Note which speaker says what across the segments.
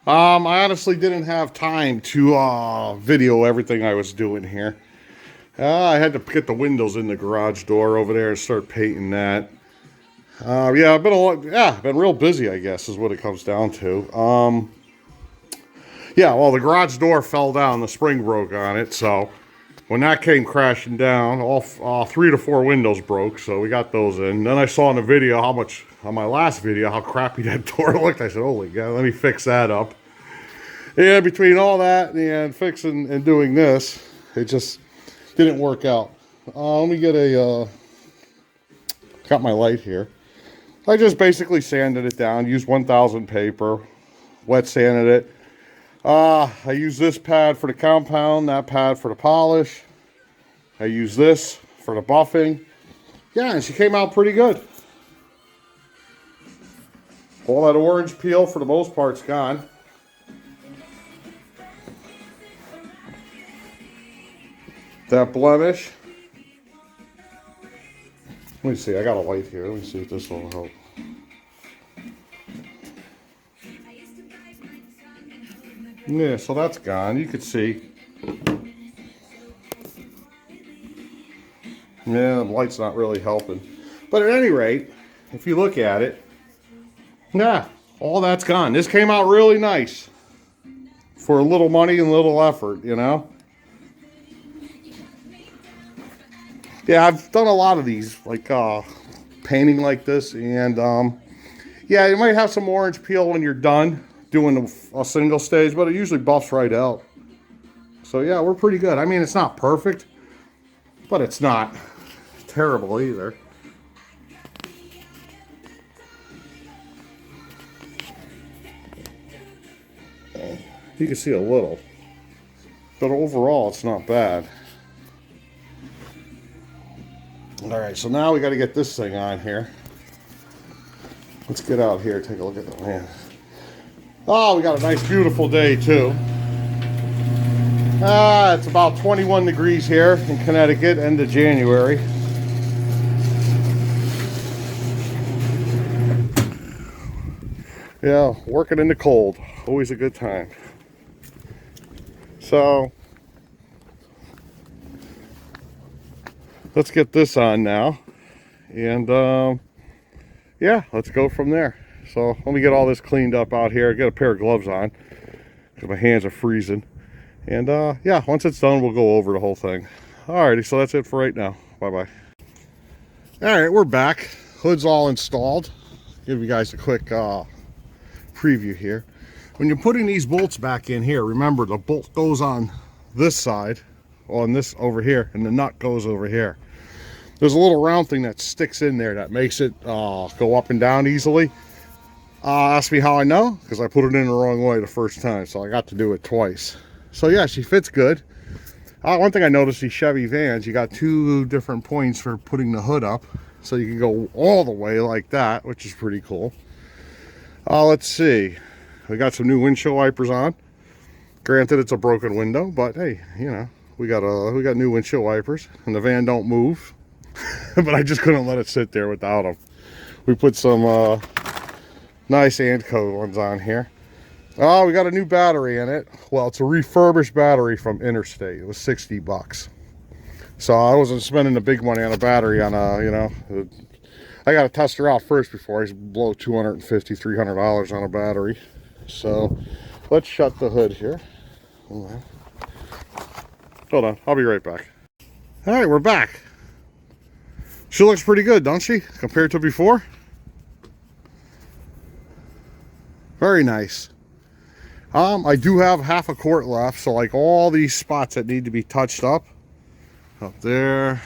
Speaker 1: I honestly didn't have time to video everything I was doing here. I had to get the windows in the garage door over there and start painting that. Yeah, I've been been real busy, I guess, is what it comes down to. Yeah, well, the garage door fell down, the spring broke on it, so when that came crashing down, all 3 to 4 windows broke, so we got those in. Then I saw in the video on my last video, how crappy that door looked. I said, holy God, let me fix that up. Yeah, between all that and fixing and doing this, it just didn't work out. Let me get got my light here. I just basically sanded it down, used 1000 paper, wet sanded it. I use this pad for the compound, that pad for the polish. I use this for the buffing. Yeah, and she came out pretty good. All that orange peel for the most part's gone. That blemish. Let me see, I got a light here. Let me see if this will help. Yeah, so that's gone. You can see. Yeah, the light's not really helping. But at any rate, if you look at it, yeah, all that's gone. This came out really nice. For a little money and little effort, you know? Yeah, I've done a lot of these, like painting like this. And yeah, you might have some orange peel when you're done doing a single stage, but it usually buffs right out. So yeah, we're pretty good. I mean, it's not perfect, but it's not terrible either. You can see a little, but overall it's not bad. All right, so now we got to get this thing on here. Let's get out here, take a look at the man. Oh, we got a nice, beautiful day too. It's about 21 degrees here in Connecticut, end of January. Yeah, working in the cold, always a good time. So, let's get this on now. And, yeah, let's go from there. So, let me get all this cleaned up out here. Get a pair of gloves on, because my hands are freezing. And, yeah, once it's done, we'll go over the whole thing. Alrighty, so that's it for right now. Bye-bye. Alright, we're back. Hood's all installed. Give you guys a quick preview here. When you're putting these bolts back in here, remember the bolt goes on this side, on this over here, and the nut goes over here. There's a little round thing that sticks in there that makes it go up and down easily. Ask me how I know, because I put it in the wrong way the first time, so I got to do it twice. So yeah, she fits good. One thing I noticed, these Chevy vans, you got 2 different points for putting the hood up, so you can go all the way like that, which is pretty cool. Let's see. We got some new windshield wipers on. Granted, it's a broken window, but hey, you know, we got new windshield wipers, and the van don't move. But I just couldn't let it sit there without them. We put some nice Andco ones on here. Oh, we got a new battery in it. Well, it's a refurbished battery from Interstate. It was 60 bucks. So I wasn't spending the big money on a battery on a, you know, I got to test her out first before I blow $250, $300 on a battery. So let's shut the hood here. Hold on, I'll be right back. All right, we're back. She looks pretty good, don't she, compared to before? Very nice. I do have half a quart left, so like all these spots that need to be touched up there,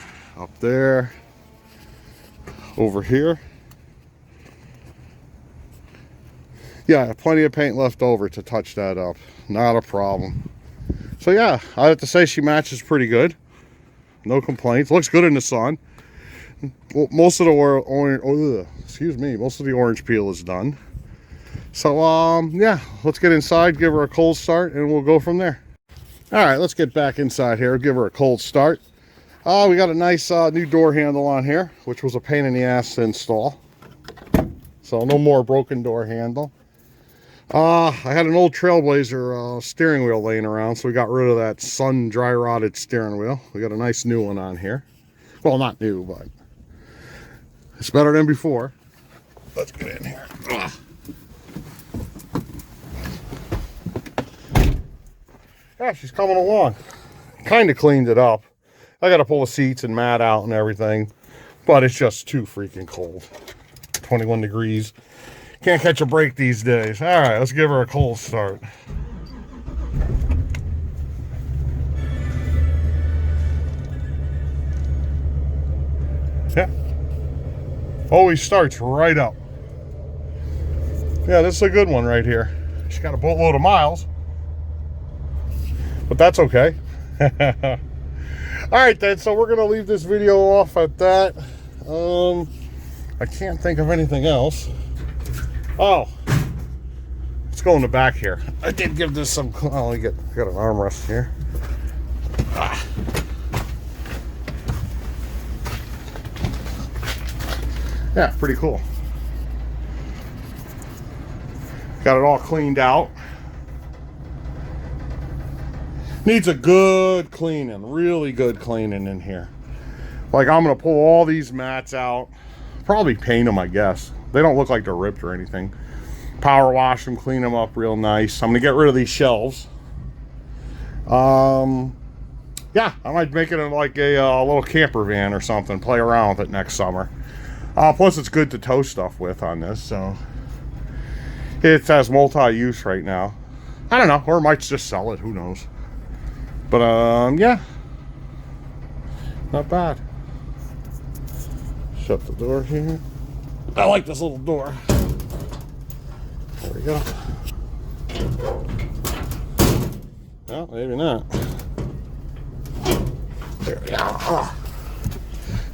Speaker 1: over here. Yeah, plenty of paint left over to touch that up. Not a problem. So yeah, I have to say she matches pretty good. No complaints. Looks good in the sun. Well, most of the orange peel is done. So yeah, let's get inside, give her a cold start, and we'll go from there. All right, let's get back inside here, give her a cold start. We got a nice new door handle on here, which was a pain in the ass to install. So no more broken door handle. I had an old Trailblazer steering wheel laying around, so we got rid of that sun dry rotted steering wheel. We got a nice new one on here. Well, not new, but it's better than before. Let's get in here. Ugh. Yeah, she's coming along. Kind of cleaned it up. I got to pull the seats and mat out and everything, but it's just too freaking cold. 21 degrees. Can't catch a break these days. All right, let's give her a cold start. Yeah. Always starts right up. Yeah, this is a good one right here. She's got a boatload of miles, but that's okay. All right then, so we're gonna leave this video off at that. I can't think of anything else. Oh, let's go in the back here. I did give this some. Oh, I got an armrest here. Ah. Yeah, pretty cool. Got it all cleaned out. Needs a good cleaning, really good cleaning in here. Like, I'm gonna pull all these mats out, probably paint them, I guess. They don't look like they're ripped or anything. Power wash them, clean them up real nice. I'm gonna get rid of these shelves. Yeah, I might make it like a little camper van or something. Play around with it next summer. Plus, it's good to tow stuff with on this, so it has multi-use right now. I don't know, or I might just sell it. Who knows? But yeah, not bad. Shut the door here. I like this little door. There we go. Well, maybe not. There we go.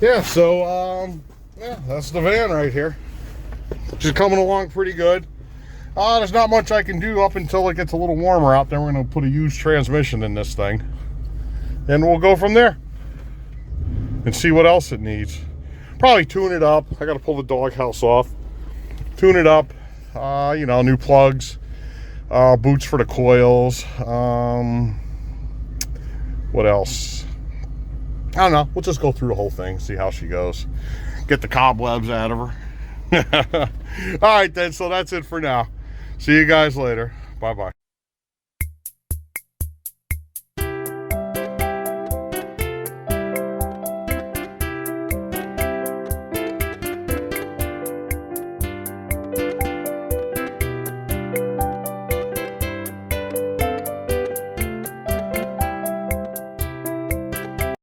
Speaker 1: Yeah, so yeah, that's the van right here. She's coming along pretty good. There's not much I can do up until it gets a little warmer out there. We're going to put a used transmission in this thing, and we'll go from there and see what else it needs. Probably tune it up. I got to pull the doghouse off, tune it up, you know, new plugs, boots for the coils. What else? I don't know. We'll just go through the whole thing, see how she goes, get the cobwebs out of her. All right then, so that's it for now. See you guys later. Bye bye.